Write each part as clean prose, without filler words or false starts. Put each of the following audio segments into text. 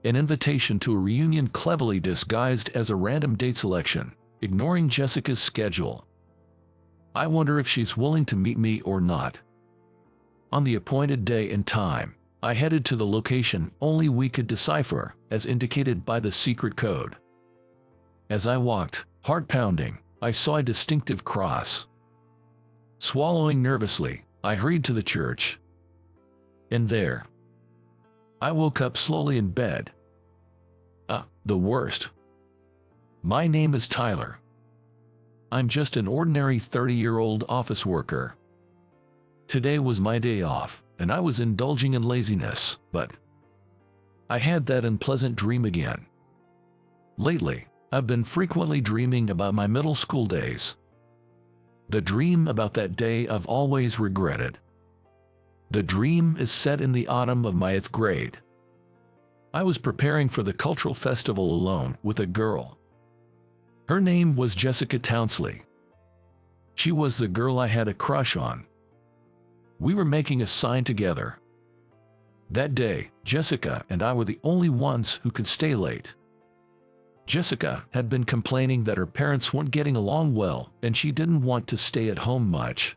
An invitation to a reunion cleverly disguised as a random date selection, ignoring Jessica's schedule. I wonder if she's willing to meet me or not. On the appointed day and time, I headed to the location only we could decipher, as indicated by the secret code. As I walked, heart pounding, I saw a distinctive cross. Swallowing nervously, I hurried to the church. And there, I woke up slowly in bed. The worst. My name is Tyler. I'm just an ordinary 30-year-old office worker. Today was my day off, and I was indulging in laziness, but I had that unpleasant dream again. Lately, I've been frequently dreaming about my middle school days. The dream about that day I've always regretted. The dream is set in the autumn of my 8th grade. I was preparing for the cultural festival alone with a girl. Her name was Jessica Townsley. She was the girl I had a crush on. We were making a sign together. That day, Jessica and I were the only ones who could stay late. Jessica had been complaining that her parents weren't getting along well and she didn't want to stay at home much.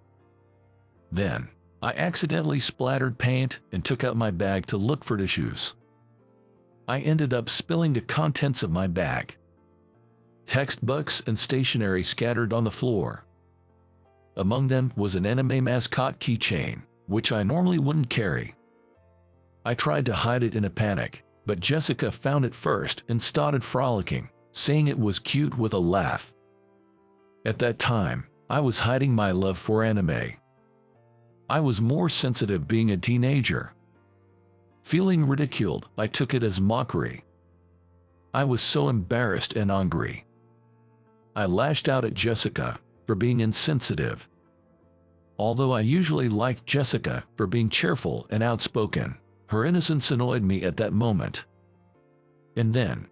Then, I accidentally splattered paint and took out my bag to look for tissues. I ended up spilling the contents of my bag. Textbooks and stationery scattered on the floor. Among them was an anime mascot keychain, which I normally wouldn't carry. I tried to hide it in a panic, but Jessica found it first and started frolicking, saying it was cute with a laugh. At that time, I was hiding my love for anime. I was more sensitive being a teenager. Feeling ridiculed, I took it as mockery. I was so embarrassed and angry. I lashed out at Jessica for being insensitive. Although I usually liked Jessica for being cheerful and outspoken, her innocence annoyed me at that moment. And then,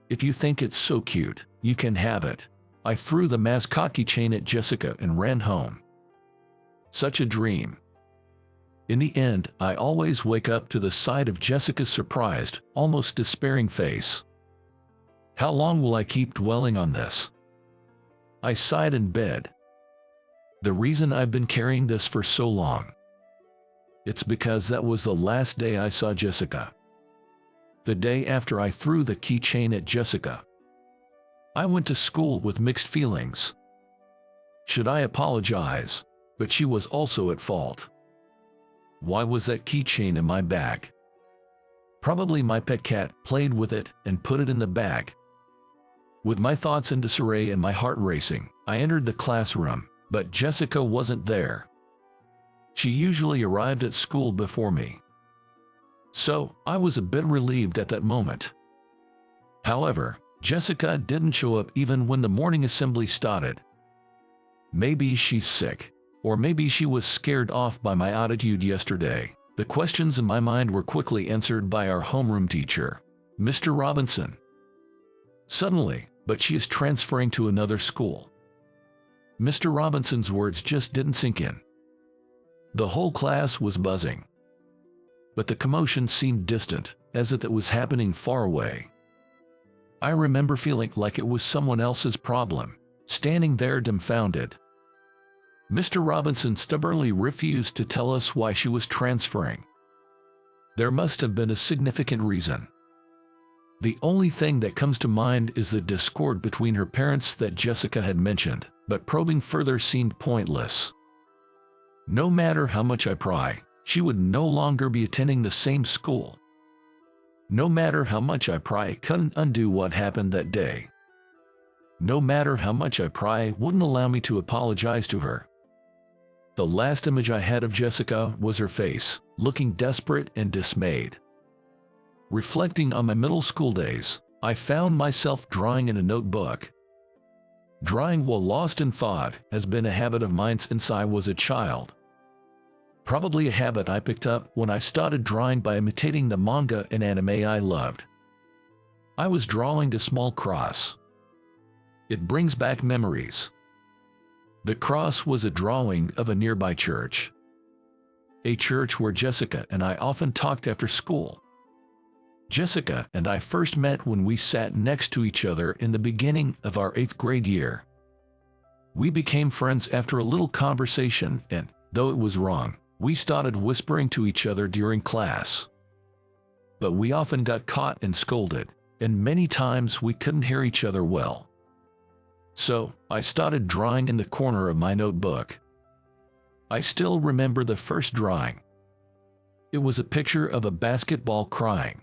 if you think it's so cute, you can have it. I threw the mascot keychain at Jessica and ran home. Such a dream. In the end, I always wake up to the sight of Jessica's surprised, almost despairing face. How long will I keep dwelling on this? I sighed in bed. The reason I've been carrying this for so long. It's because that was the last day I saw Jessica. The day after I threw the keychain at Jessica. I went to school with mixed feelings. Should I apologize? But she was also at fault. Why was that keychain in my bag? Probably my pet cat played with it and put it in the bag. With my thoughts in disarray and my heart racing, I entered the classroom, but Jessica wasn't there. She usually arrived at school before me. So, I was a bit relieved at that moment. However, Jessica didn't show up even when the morning assembly started. Maybe she's sick, or maybe she was scared off by my attitude yesterday. The questions in my mind were quickly answered by our homeroom teacher, Mr. Robinson. Suddenly, but she is transferring to another school. Mr. Robinson's words just didn't sink in. The whole class was buzzing. But the commotion seemed distant, as if it was happening far away. I remember feeling like it was someone else's problem, standing there dumbfounded. Mr. Robinson stubbornly refused to tell us why she was transferring. There must have been a significant reason. The only thing that comes to mind is the discord between her parents that Jessica had mentioned, but probing further seemed pointless. No matter how much I pry, she would no longer be attending the same school. No matter how much I pry, couldn't undo what happened that day. No matter how much I pry, wouldn't allow me to apologize to her. The last image I had of Jessica was her face, looking desperate and dismayed. Reflecting on my middle school days, I found myself drawing in a notebook. Drawing while lost in thought has been a habit of mine since I was a child. Probably a habit I picked up when I started drawing by imitating the manga and anime I loved. I was drawing a small cross. It brings back memories. The cross was a drawing of a nearby church. A church where Jessica and I often talked after school. Jessica and I first met when we sat next to each other in the beginning of our 8th grade year. We became friends after a little conversation and, though it was wrong, we started whispering to each other during class. But we often got caught and scolded, and many times we couldn't hear each other well. So, I started drawing in the corner of my notebook. I still remember the first drawing. It was a picture of a basketball crying.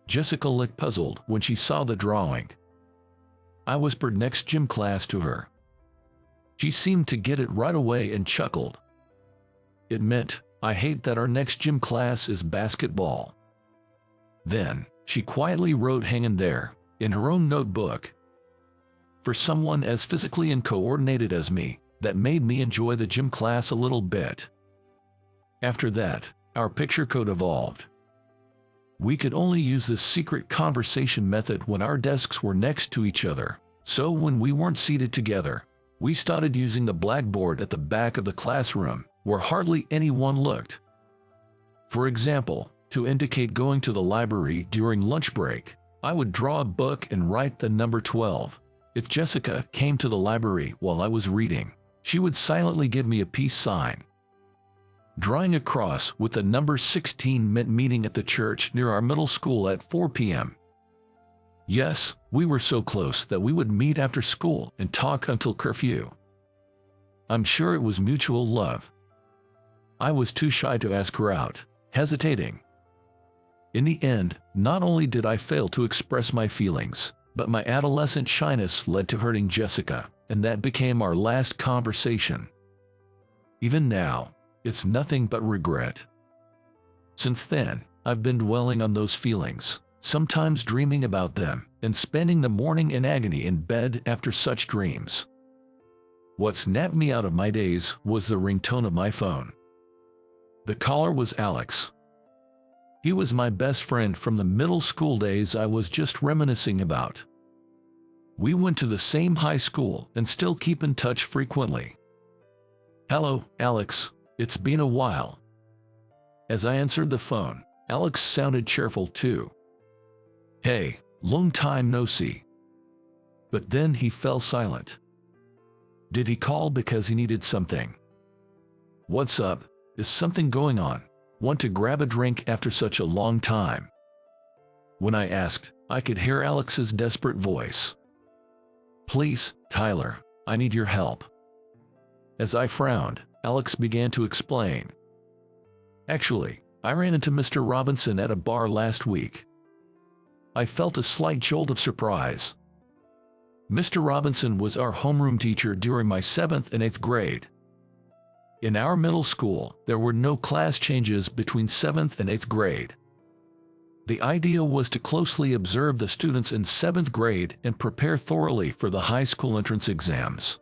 Jessica looked puzzled when she saw the drawing. I whispered next gym class to her. She seemed to get it right away and chuckled. It meant, I hate that our next gym class is basketball. Then, she quietly wrote hanging there, in her own notebook. For someone as physically uncoordinated as me, that made me enjoy the gym class a little bit. After that, our picture code evolved. We could only use this secret conversation method when our desks were next to each other, so when we weren't seated together, we started using the blackboard at the back of the classroom, where hardly anyone looked. For example, to indicate going to the library during lunch break, I would draw a book and write the number 12. If Jessica came to the library while I was reading, she would silently give me a peace sign. Drawing a cross with the number 16 meant meeting at the church near our middle school at 4 p.m. Yes, we were so close that we would meet after school and talk until curfew. I'm sure it was mutual love. I was too shy to ask her out, hesitating. In the end, not only did I fail to express my feelings, but my adolescent shyness led to hurting Jessica, and that became our last conversation. Even now, it's nothing but regret. Since then, I've been dwelling on those feelings, sometimes dreaming about them, and spending the morning in agony in bed after such dreams. What snapped me out of my daze was the ringtone of my phone. The caller was Alex. He was my best friend from the middle school days I was just reminiscing about. We went to the same high school and still keep in touch frequently. Hello, Alex, it's been a while. As I answered the phone, Alex sounded cheerful too. Hey, long time no see. But then he fell silent. Did he call because he needed something? What's up? Is something going on? Want to grab a drink after such a long time? When I asked, I could hear Alex's desperate voice. Please, Tyler, I need your help. As I frowned, Alex began to explain. Actually, I ran into Mr. Robinson at a bar last week. I felt a slight jolt of surprise. Mr. Robinson was our homeroom teacher during my 7th and 8th grade. In our middle school, there were no class changes between 7th and 8th grade. The idea was to closely observe the students in 7th grade and prepare thoroughly for the high school entrance exams.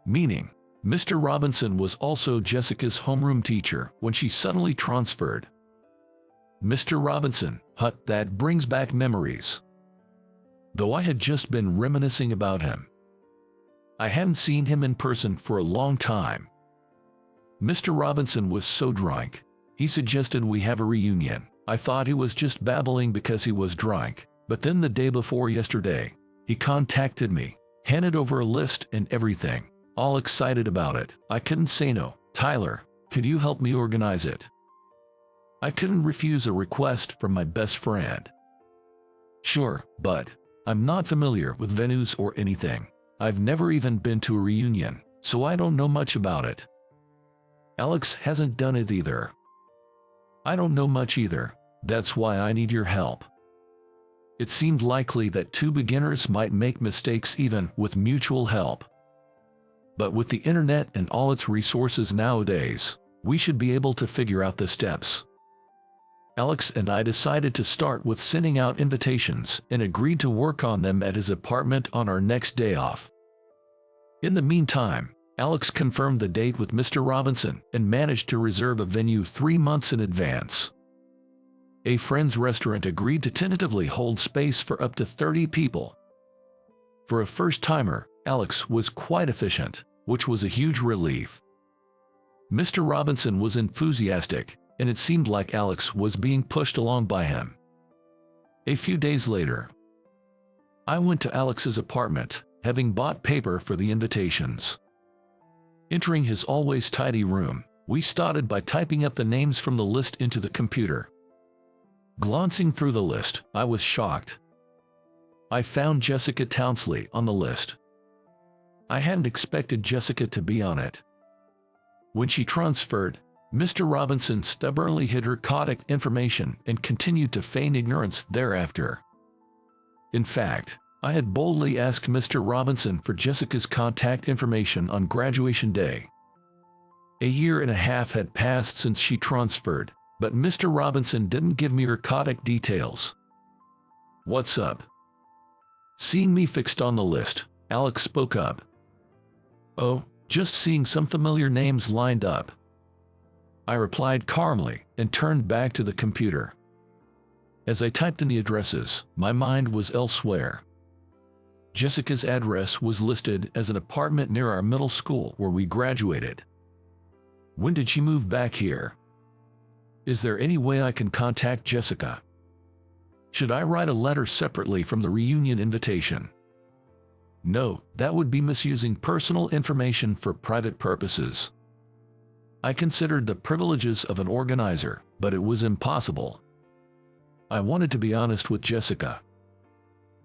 Meaning, Mr. Robinson was also Jessica's homeroom teacher when she suddenly transferred. Mr. Robinson, that brings back memories. Though I had just been reminiscing about him. I hadn't seen him in person for a long time. Mr. Robinson was so drunk, he suggested we have a reunion. I thought he was just babbling because he was drunk, but then the day before yesterday, he contacted me, handed over a list and everything, all excited about it. I couldn't say no. Tyler, could you help me organize it? I couldn't refuse a request from my best friend. Sure, but I'm not familiar with venues or anything. I've never even been to a reunion, so I don't know much about it. Alex hasn't done it either. I don't know much either. That's why I need your help. It seemed likely that two beginners might make mistakes even with mutual help. But with the internet and all its resources nowadays, we should be able to figure out the steps. Alex and I decided to start with sending out invitations and agreed to work on them at his apartment on our next day off. In the meantime, Alex confirmed the date with Mr. Robinson and managed to reserve a venue 3 months in advance. A friend's restaurant agreed to tentatively hold space for up to 30 people. For a first-timer, Alex was quite efficient, which was a huge relief. Mr. Robinson was enthusiastic, and it seemed like Alex was being pushed along by him. A few days later, I went to Alex's apartment, having bought paper for the invitations. Entering his always tidy room, we started by typing up the names from the list into the computer. Glancing through the list, I was shocked. I found Jessica Townsley on the list. I hadn't expected Jessica to be on it. When she transferred, Mr. Robinson stubbornly hid her contact information and continued to feign ignorance thereafter. In fact, I had boldly asked Mr. Robinson for Jessica's contact information on graduation day. A year and a half had passed since she transferred, but Mr. Robinson didn't give me her contact details. "What's up?" Seeing me fixed on the list, Alex spoke up. "Oh, just seeing some familiar names lined up," I replied calmly and turned back to the computer. As I typed in the addresses, my mind was elsewhere. Jessica's address was listed as an apartment near our middle school where we graduated. When did she move back here? Is there any way I can contact Jessica? Should I write a letter separately from the reunion invitation? No, that would be misusing personal information for private purposes. I considered the privileges of an organizer, but it was impossible. I wanted to be honest with Jessica.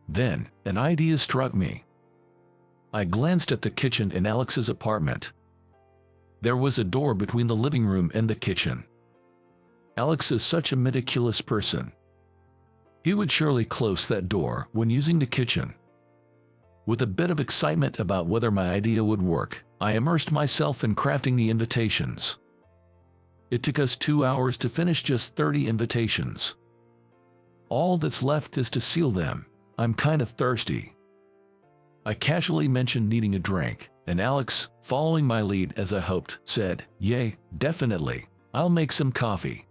Then, an idea struck me. I glanced at the kitchen in Alex's apartment. There was a door between the living room and the kitchen. Alex is such a meticulous person. He would surely close that door when using the kitchen. With a bit of excitement about whether my idea would work, I immersed myself in crafting the invitations. It took us 2 hours to finish just 30 invitations. All that's left is to seal them. I'm kind of thirsty. I casually mentioned needing a drink, and Alex, following my lead as I hoped, said, "Yay, definitely. I'll make some coffee."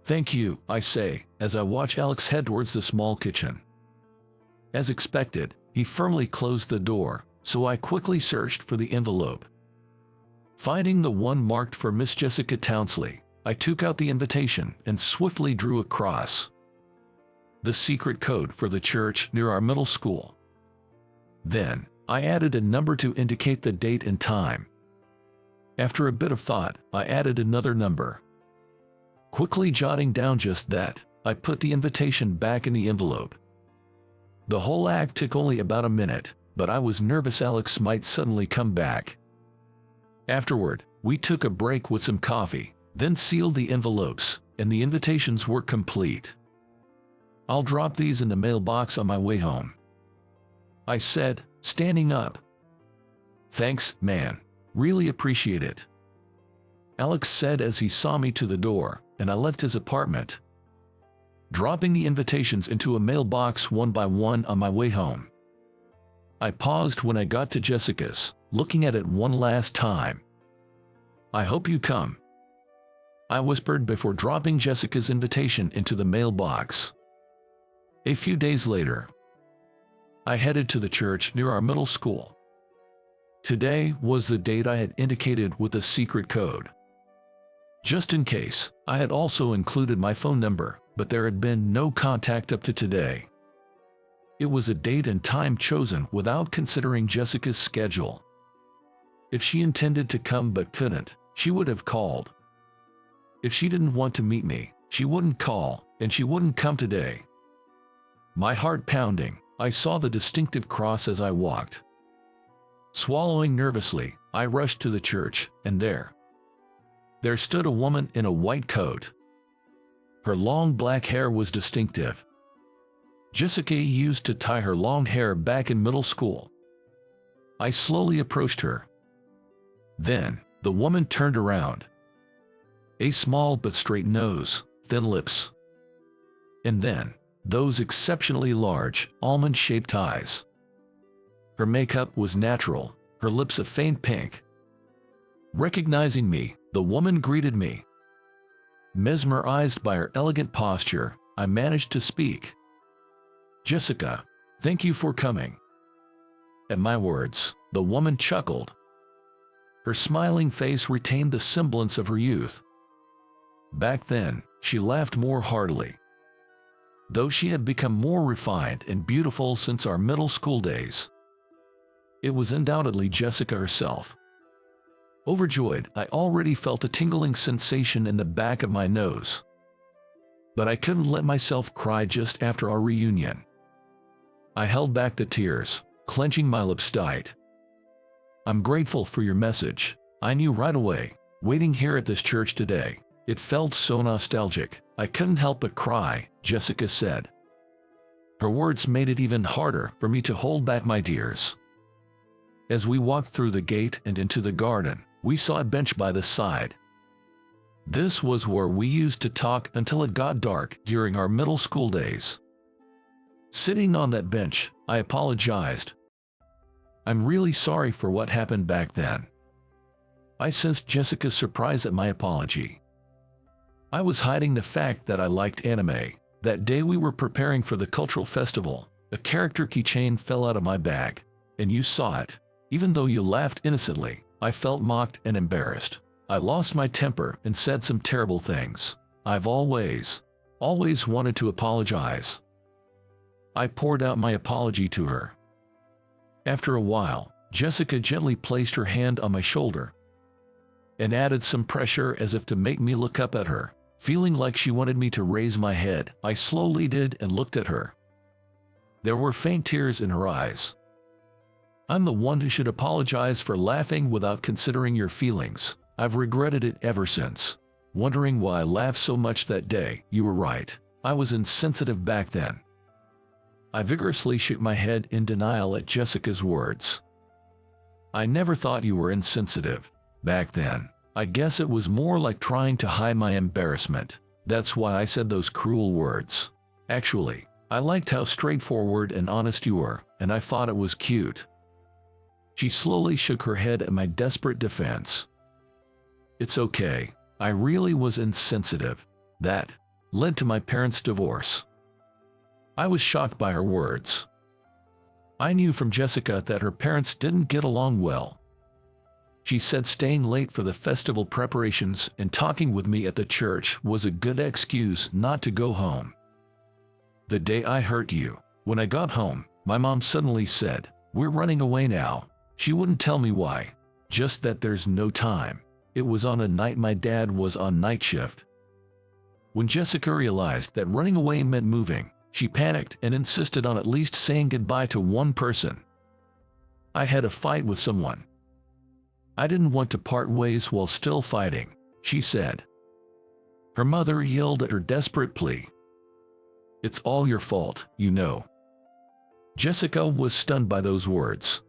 "Thank you," I say, as I watch Alex head towards the small kitchen. As expected, he firmly closed the door, so I quickly searched for the envelope. Finding the one marked for Miss Jessica Townsley, I took out the invitation and swiftly drew a cross. The secret code for the church near our middle school. Then, I added a number to indicate the date and time. After a bit of thought, I added another number. Quickly jotting down just that, I put the invitation back in the envelope. The whole act took only about a minute, but I was nervous Alex might suddenly come back. Afterward, we took a break with some coffee, then sealed the envelopes, and the invitations were complete. "I'll drop these in the mailbox on my way home," I said, standing up. "Thanks, man. Really appreciate it," Alex said as he saw me to the door, and I left his apartment, dropping the invitations into a mailbox one by one on my way home. I paused when I got to Jessica's, looking at it one last time. "I hope you come," I whispered before dropping Jessica's invitation into the mailbox. A few days later, I headed to the church near our middle school. Today was the date I had indicated with the secret code. Just in case, I had also included my phone number, but there had been no contact up to today. It was a date and time chosen without considering Jessica's schedule. If she intended to come but couldn't, she would have called. If she didn't want to meet me, she wouldn't call, and she wouldn't come today. My heart pounding, I saw the distinctive cross as I walked. Swallowing nervously, I rushed to the church, and there stood a woman in a white coat. Her long black hair was distinctive. Jessica used to tie her long hair back in middle school. I slowly approached her. Then, the woman turned around. A small but straight nose, thin lips. And then, those exceptionally large, almond-shaped eyes. Her makeup was natural, her lips a faint pink. Recognizing me, the woman greeted me. Mesmerized by her elegant posture, I managed to speak. "Jessica, thank you for coming." At my words, the woman chuckled. Her smiling face retained the semblance of her youth. Back then, she laughed more heartily. though she had become more refined and beautiful since our middle school days. It was undoubtedly Jessica herself. Overjoyed, I already felt a tingling sensation in the back of my nose. But I couldn't let myself cry just after our reunion. I held back the tears, clenching my lips tight. "I'm grateful for your message. I knew right away, waiting here at this church today. It felt so nostalgic. I couldn't help but cry," Jessica said. Her words made it even harder for me to hold back my tears. As we walked through the gate and into the garden, we saw a bench by the side. This was where we used to talk until it got dark during our middle school days. Sitting on that bench, I apologized. "I'm really sorry for what happened back then." I sensed Jessica's surprise at my apology. I was hiding the fact that I liked anime. That day we were preparing for the cultural festival, a character keychain fell out of my bag, and you saw it. Even though you laughed innocently, I felt mocked and embarrassed. I lost my temper and said some terrible things. I've always wanted to apologize. I poured out my apology to her. After a while, Jessica gently placed her hand on my shoulder and added some pressure as if to make me look up at her. Feeling like she wanted me to raise my head, I slowly did and looked at her. There were faint tears in her eyes. "I'm the one who should apologize for laughing without considering your feelings. I've regretted it ever since. Wondering why I laughed so much that day. You were right. I was insensitive back then." I vigorously shook my head in denial at Jessica's words. "I never thought you were insensitive back then. I guess it was more like trying to hide my embarrassment. That's why I said those cruel words. Actually, I liked how straightforward and honest you were, and I thought it was cute." She slowly shook her head at my desperate defense. "It's okay. I really was insensitive. That led to my parents' divorce." I was shocked by her words. I knew from Jessica that her parents didn't get along well. She said staying late for the festival preparations and talking with me at the church was a good excuse not to go home. "The day I hurt you, when I got home, my mom suddenly said, 'We're running away now.' She wouldn't tell me why, just that there's no time. It was on a night my dad was on night shift." When Jessica realized that running away meant moving, she panicked and insisted on at least saying goodbye to one person. "I had a fight with someone. I didn't want to part ways while still fighting," she said. Her mother yelled at her desperate plea. "It's all your fault, you know." Jessica was stunned by those words.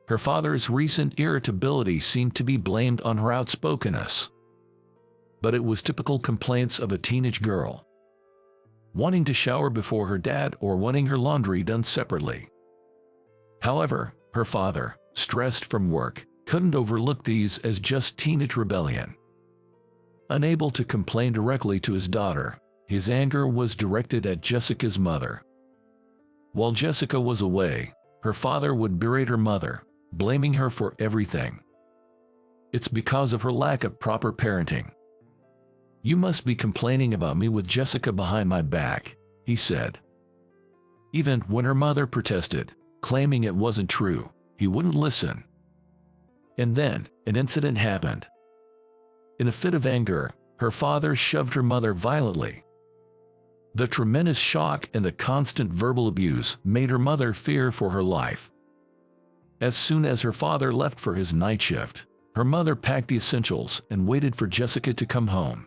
Her father's recent irritability seemed to be blamed on her outspokenness. But it was typical complaints of a teenage girl. Wanting to shower before her dad or wanting her laundry done separately. However, her father, stressed from work, couldn't overlook these as just teenage rebellion. Unable to complain directly to his daughter, his anger was directed at Jessica's mother. While Jessica was away, her father would berate her mother, blaming her for everything. "It's because of her lack of proper parenting. You must be complaining about me with Jessica behind my back," he said. Even when her mother protested, claiming it wasn't true, he wouldn't listen. And then, an incident happened. In a fit of anger, her father shoved her mother violently. The tremendous shock and the constant verbal abuse made her mother fear for her life. As soon as her father left for his night shift, her mother packed the essentials and waited for Jessica to come home.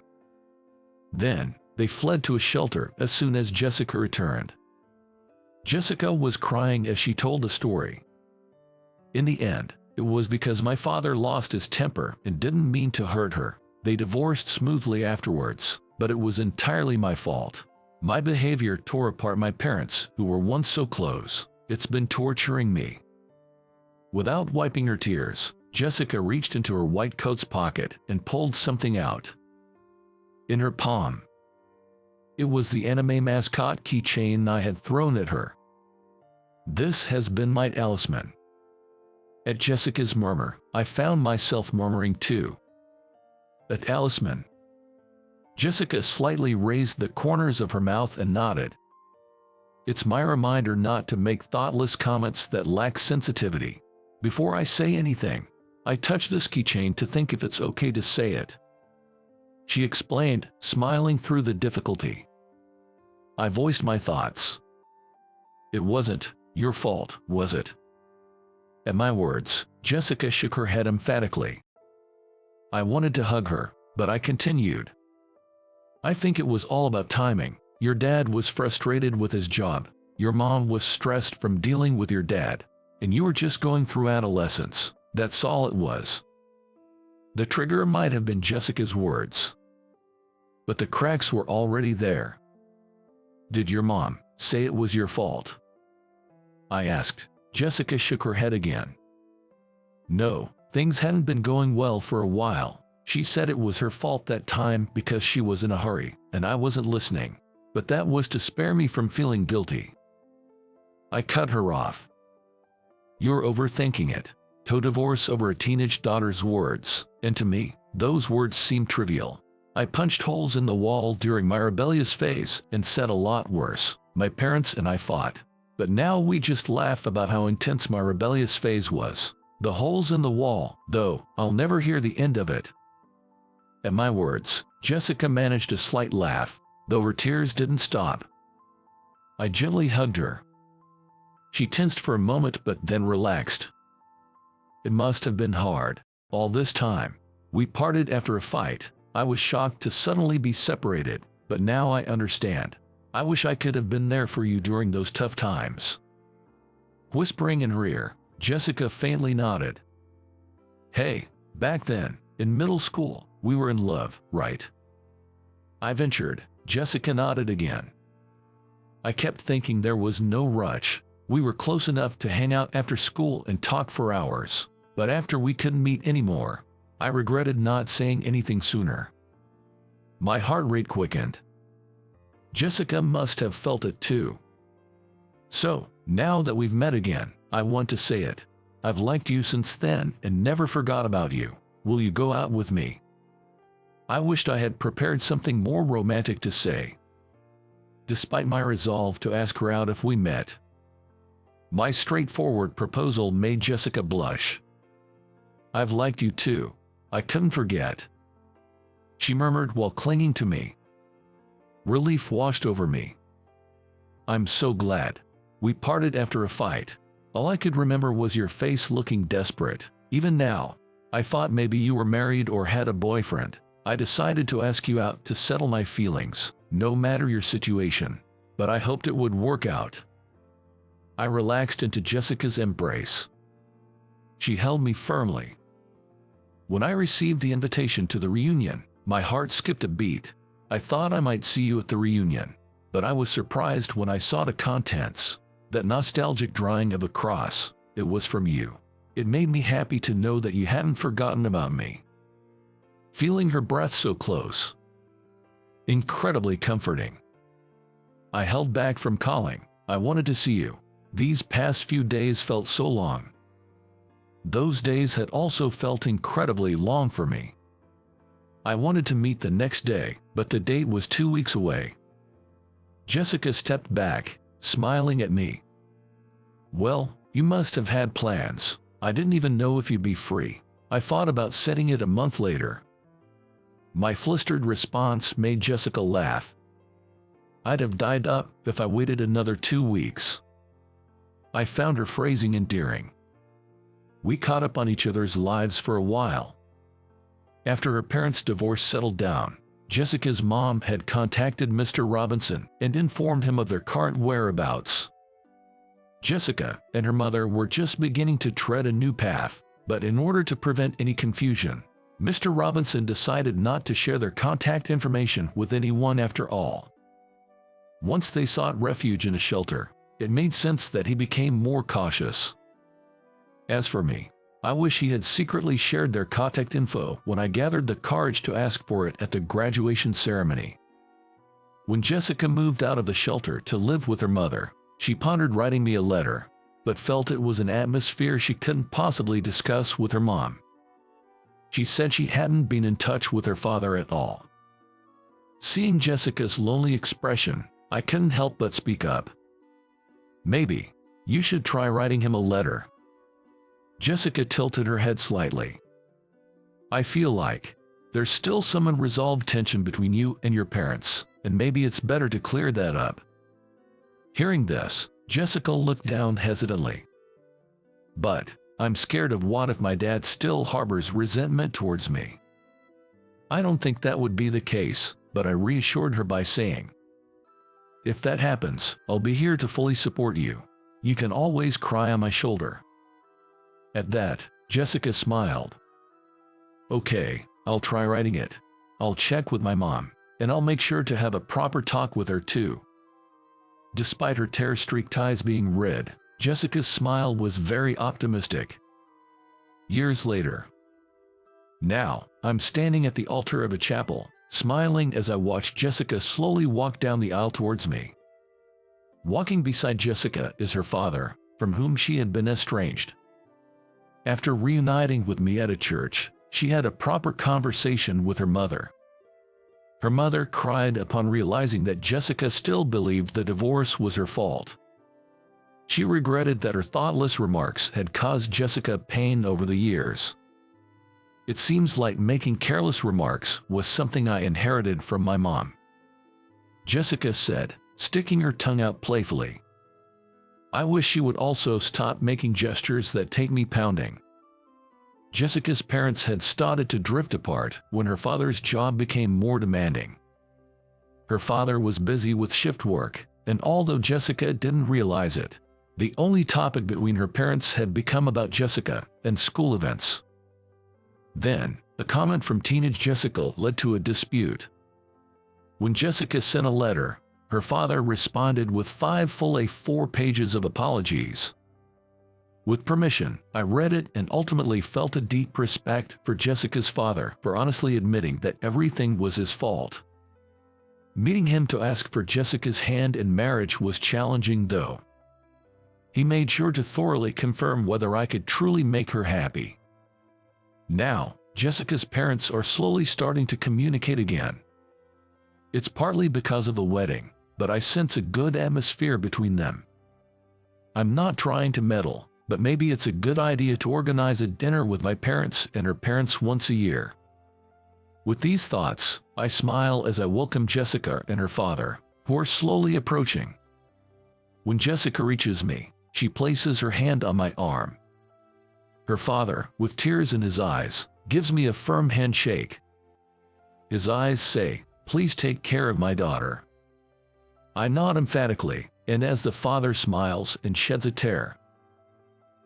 Then, they fled to a shelter as soon as Jessica returned. Jessica was crying as she told the story. "In the end, it was because my father lost his temper and didn't mean to hurt her. They divorced smoothly afterwards, but it was entirely my fault. My behavior tore apart my parents, who were once so close. It's been torturing me." Without wiping her tears, Jessica reached into her white coat's pocket and pulled something out. In her palm, it was the anime mascot keychain I had thrown at her. "This has been my talisman." At Jessica's murmur, I found myself murmuring too. "A talisman?" Jessica slightly raised the corners of her mouth and nodded. It's my reminder not to make thoughtless comments that lack sensitivity. Before I say anything, I touch this keychain to think if it's okay to say it. She explained, smiling through the difficulty. I voiced my thoughts. It wasn't your fault, was it? At my words, Jessica shook her head emphatically. I wanted to hug her, but I continued. I think it was all about timing. Your dad was frustrated with his job, your mom was stressed from dealing with your dad, and you were just going through adolescence. That's all it was. The trigger might have been Jessica's words, but the cracks were already there. Did your mom say it was your fault? I asked. Jessica shook her head again. No, things hadn't been going well for a while. She said it was her fault that time because she was in a hurry, and I wasn't listening. But that was to spare me from feeling guilty. I cut her off. You're overthinking it. To divorce over a teenage daughter's words, and to me, those words seem trivial. I punched holes in the wall during my rebellious phase and said a lot worse. My parents and I fought. But now we just laugh about how intense my rebellious phase was. The holes in the wall, though, I'll never hear the end of it. At my words, Jessica managed a slight laugh, though her tears didn't stop. I gently hugged her. She tensed for a moment but then relaxed. It must have been hard. All this time. We parted after a fight. I was shocked to suddenly be separated, but now I understand. I wish I could have been there for you during those tough times. Whispering in her ear, Jessica faintly nodded. Hey, back then, in middle school, we were in love, right? I ventured. Jessica nodded again. I kept thinking there was no rush. We were close enough to hang out after school and talk for hours. But after we couldn't meet anymore, I regretted not saying anything sooner. My heart rate quickened. Jessica must have felt it too. So, now that we've met again, I want to say it. I've liked you since then and never forgot about you. Will you go out with me? I wished I had prepared something more romantic to say. Despite my resolve to ask her out if we met, my straightforward proposal made Jessica blush. I've liked you too. I couldn't forget, she murmured while clinging to me. Relief washed over me. I'm so glad. We parted after a fight. All I could remember was your face looking desperate. Even now, I thought maybe you were married or had a boyfriend. I decided to ask you out to settle my feelings, no matter your situation. But I hoped it would work out. I relaxed into Jessica's embrace. She held me firmly. When I received the invitation to the reunion, my heart skipped a beat. I thought I might see you at the reunion, but I was surprised when I saw the contents. That nostalgic drawing of a cross, it was from you. It made me happy to know that you hadn't forgotten about me. Feeling her breath so close. Incredibly comforting. I held back from calling. I wanted to see you. These past few days felt so long. Those days had also felt incredibly long for me. I wanted to meet the next day, but the date was 2 weeks away. Jessica stepped back, smiling at me. Well, you must have had plans. I didn't even know if you'd be free. I thought about setting it a month later. My flustered response made Jessica laugh. I'd have died up if I waited another 2 weeks. I found her phrasing endearing. We caught up on each other's lives for a while. After her parents' divorce settled down, Jessica's mom had contacted Mr. Robinson and informed him of their current whereabouts. Jessica and her mother were just beginning to tread a new path, but in order to prevent any confusion, Mr. Robinson decided not to share their contact information with anyone after all. Once they sought refuge in a shelter, it made sense that he became more cautious. As for me, I wish he had secretly shared their contact info when I gathered the courage to ask for it at the graduation ceremony. When Jessica moved out of the shelter to live with her mother, she pondered writing me a letter, but felt it was an atmosphere she couldn't possibly discuss with her mom. She said she hadn't been in touch with her father at all. Seeing Jessica's lonely expression, I couldn't help but speak up. Maybe you should try writing him a letter. Jessica tilted her head slightly. I feel like there's still some unresolved tension between you and your parents, and maybe it's better to clear that up. Hearing this, Jessica looked down hesitantly. But I'm scared of what if my dad still harbors resentment towards me. I don't think that would be the case, but I reassured her by saying, if that happens, I'll be here to fully support you. You can always cry on my shoulder. At that, Jessica smiled. Okay, I'll try writing it. I'll check with my mom, and I'll make sure to have a proper talk with her too. Despite her tear-streaked eyes being red, Jessica's smile was very optimistic. Years later. Now, I'm standing at the altar of a chapel, smiling as I watch Jessica slowly walk down the aisle towards me. Walking beside Jessica is her father, from whom she had been estranged. After reuniting with me at a church, she had a proper conversation with her mother. Her mother cried upon realizing that Jessica still believed the divorce was her fault. She regretted that her thoughtless remarks had caused Jessica pain over the years. It seems like making careless remarks was something I inherited from my mom, Jessica said, sticking her tongue out playfully. I wish she would also stop making gestures that take me pounding. Jessica's parents had started to drift apart when her father's job became more demanding. Her father was busy with shift work, and although Jessica didn't realize it, the only topic between her parents had become about Jessica and school events. Then, a comment from teenage Jessica led to a dispute. When Jessica sent a letter, her father responded with 5 full A4 pages of apologies. With permission, I read it and ultimately felt a deep respect for Jessica's father for honestly admitting that everything was his fault. Meeting him to ask for Jessica's hand in marriage was challenging though. He made sure to thoroughly confirm whether I could truly make her happy. Now, Jessica's parents are slowly starting to communicate again. It's partly because of the wedding, but I sense a good atmosphere between them. I'm not trying to meddle, but maybe it's a good idea to organize a dinner with my parents and her parents once a year. With these thoughts, I smile as I welcome Jessica and her father, who are slowly approaching. When Jessica reaches me, she places her hand on my arm. Her father, with tears in his eyes, gives me a firm handshake. His eyes say, "Please take care of my daughter." I nod emphatically, and as the father smiles and sheds a tear.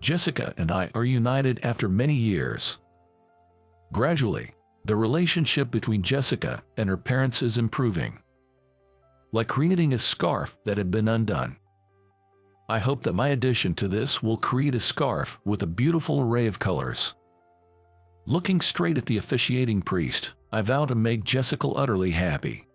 Jessica and I are united after many years. Gradually, the relationship between Jessica and her parents is improving. Like creating a scarf that had been undone. I hope that my addition to this will create a scarf with a beautiful array of colors. Looking straight at the officiating priest, I vow to make Jessica utterly happy.